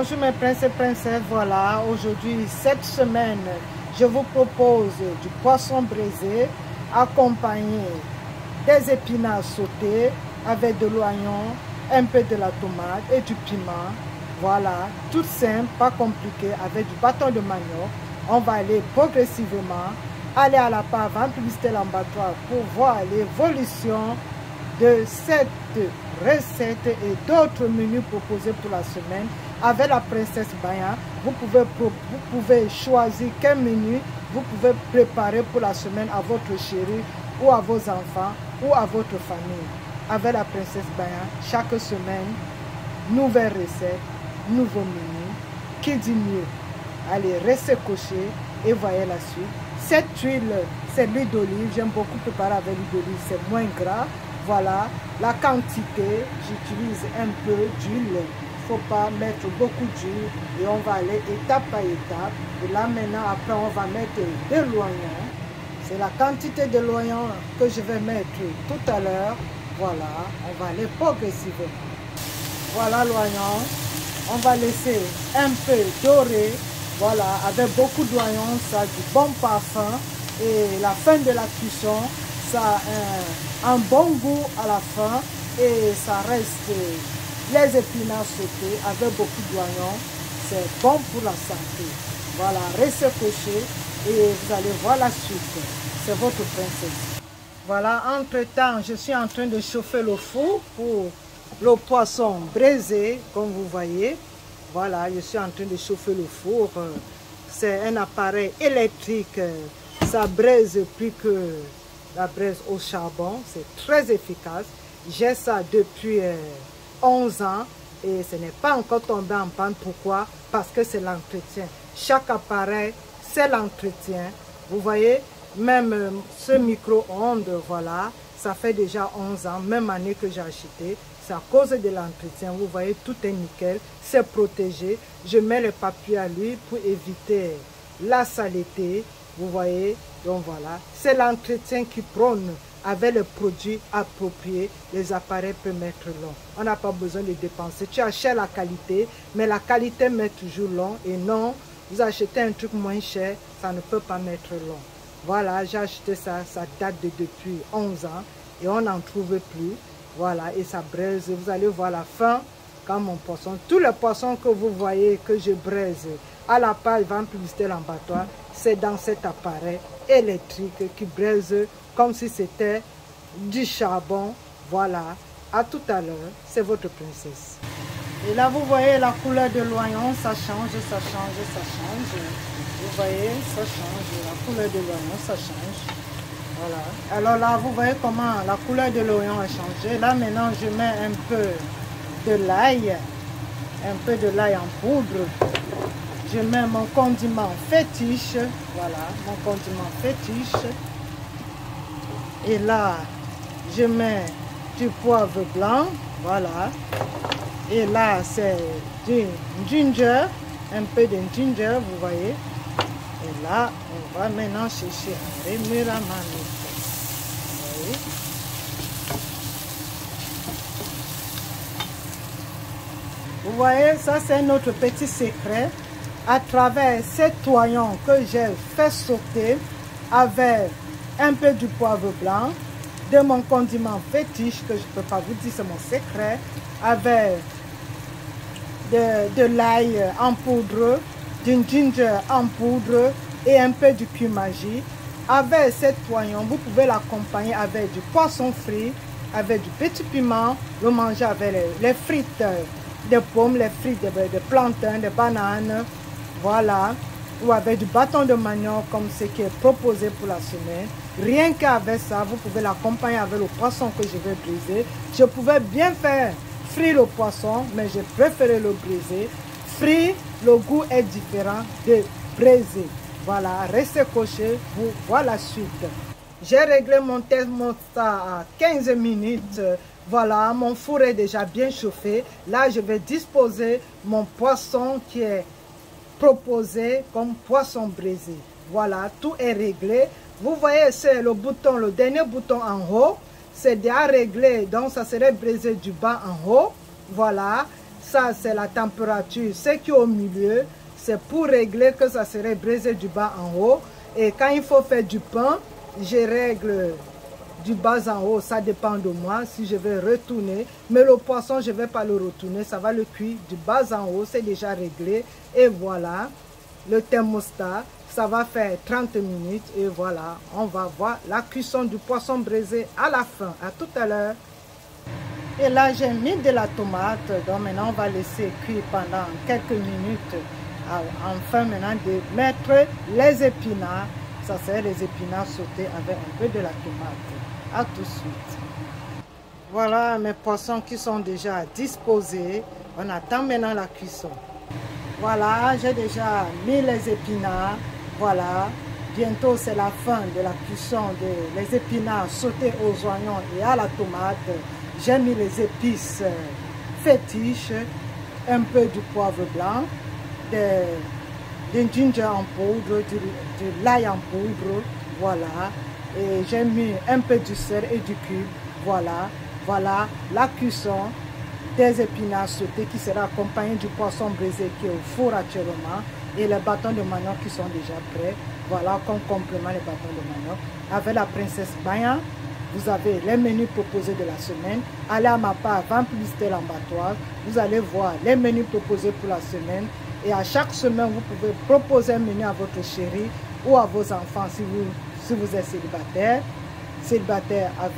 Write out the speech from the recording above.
Bonjour mes princes et princesses, voilà, aujourd'hui, cette semaine, je vous propose du poisson braisé accompagné des épinards sautés avec de l'oignon, un peu de la tomate et du piment. Voilà, tout simple, pas compliqué, avec du bâton de manioc. On va aller progressivement, aller à la part avant de visiter l'embattoir pour voir l'évolution de cette recette et d'autres menus proposés pour la semaine. Avec la princesse Baya, vous pouvez choisir quel menu vous pouvez préparer pour la semaine à votre chéri ou à vos enfants ou à votre famille. Avec la princesse Baya, chaque semaine, nouvelle recette, nouveau menu. Qui dit mieux? Allez, restez cochés et voyez la suite. Cette huile, c'est l'huile d'olive. J'aime beaucoup préparer avec l'huile d'olive, c'est moins gras. Voilà, la quantité, j'utilise un peu d'huile. Il ne faut pas mettre beaucoup d'huile et on va aller étape par étape. Et là maintenant, après, on va mettre de l'oignon. C'est la quantité de l'oignon que je vais mettre tout à l'heure. Voilà, on va aller progressivement. Voilà l'oignon. On va laisser un peu dorer. Voilà, avec beaucoup d'oignon, ça a du bon parfum. Et la fin de la cuisson, ça a un bon goût à la fin. Et ça reste les épinards sautés avec beaucoup d'oignons. C'est bon pour la santé. Voilà, restez cochés et vous allez voir la suite. C'est votre princesse. Voilà, entre-temps, je suis en train de chauffer le four pour le poisson braisé, comme vous voyez. Voilà, je suis en train de chauffer le four. C'est un appareil électrique. Ça braise plus que la braise au charbon. C'est très efficace. J'ai ça depuis 11 ans et ce n'est pas encore tombé en panne. Pourquoi? Parce que c'est l'entretien. Chaque appareil, c'est l'entretien. Vous voyez, même ce micro-ondes, voilà, ça fait déjà 11 ans, même année que j'ai acheté. C'est à cause de l'entretien. Vous voyez, tout est nickel, c'est protégé. Je mets le papier à lui pour éviter la saleté. Vous voyez, donc voilà, c'est l'entretien qui prône. Avec les produits appropriés, les appareils peuvent mettre long. On n'a pas besoin de dépenser. Tu achètes la qualité, mais la qualité met toujours long. Et non, vous achetez un truc moins cher, ça ne peut pas mettre long. Voilà, j'ai acheté ça, ça date de depuis 11 ans et on n'en trouve plus. Voilà, et ça braise. Vous allez voir la fin quand mon poisson, tous les poissons que vous voyez que je braise à la page vente publicité l'abattoir, c'est dans cet appareil électrique qui braise comme si c'était du charbon. Voilà, à tout à l'heure, c'est votre princesse. Et là, vous voyez la couleur de l'oignon, ça change, ça change, ça change. Vous voyez, ça change, la couleur de l'oignon, ça change. Voilà. Alors là, vous voyez comment la couleur de l'oignon a changé. Là, maintenant, je mets un peu de l'ail, en poudre. Je mets mon condiment fétiche. Voilà, mon condiment fétiche. Et là, je mets du poivre blanc. Voilà. Et là, c'est du ginger, un peu de ginger, vous voyez. Et là, on va maintenant chercher un remuramano. Vous voyez, ça c'est notre petit secret. À travers cet oignon que j'ai fait sauter avec un peu du poivre blanc, de mon condiment fétiche, que je ne peux pas vous dire, c'est mon secret, avec de l'ail en poudre, du ginger en poudre et un peu de cumin-magie. Avec cet oignon, vous pouvez l'accompagner avec du poisson frit, avec du petit piment, le manger avec les frites de pommes, les frites de plantains, de bananes, voilà, ou avec du bâton de manioc comme ce qui est proposé pour la semaine. Rien qu'avec ça, vous pouvez l'accompagner avec le poisson que je vais briser. Je pouvais bien faire frire le poisson, mais j'ai préféré le briser. Frit, le goût est différent de braisé. Voilà, restez cochés pour voir la suite. J'ai réglé mon thermostat à 15 minutes. Voilà, mon four est déjà bien chauffé. Là, je vais disposer mon poisson qui est proposé comme poisson braisé. Voilà, tout est réglé. Vous voyez, c'est le bouton, le dernier bouton en haut. C'est déjà réglé, donc ça serait braisé du bas en haut. Voilà. Ça, c'est la température. Ce qui est au milieu, c'est pour régler que ça serait braisé du bas en haut. Et quand il faut faire du pain, je règle du bas en haut. Ça dépend de moi si je vais retourner. Mais le poisson, je ne vais pas le retourner. Ça va le cuire du bas en haut. C'est déjà réglé. Et voilà, le thermostat. Ça va faire 30 minutes. Et voilà, on va voir la cuisson du poisson braisé à la fin. À tout à l'heure. Et là, j'ai mis de la tomate. Donc maintenant, on va laisser cuire pendant quelques minutes. Enfin, maintenant, de mettre les épinards. Ça, c'est les épinards sautés avec un peu de la tomate. À tout de suite. Voilà mes poissons qui sont déjà disposés. On attend maintenant la cuisson. Voilà, j'ai déjà mis les épinards. Voilà, bientôt c'est la fin de la cuisson des épinards sautés aux oignons et à la tomate. J'ai mis les épices fétiches, un peu du poivre blanc, du ginger en poudre, de l'ail en poudre, voilà. Et j'ai mis un peu du sel et du cube, voilà. Voilà la cuisson des épinards sautés qui sera accompagné du poisson braisé qui est au four actuellement et les bâtons de manioc qui sont déjà prêts. Voilà comme complément les bâtons de manioc. Avec la princesse Baya, vous avez les menus proposés de la semaine. Allez à ma page Vente Publicité Lambatoire. Vous allez voir les menus proposés pour la semaine. Et à chaque semaine, vous pouvez proposer un menu à votre chéri ou à vos enfants si vous êtes célibataire avec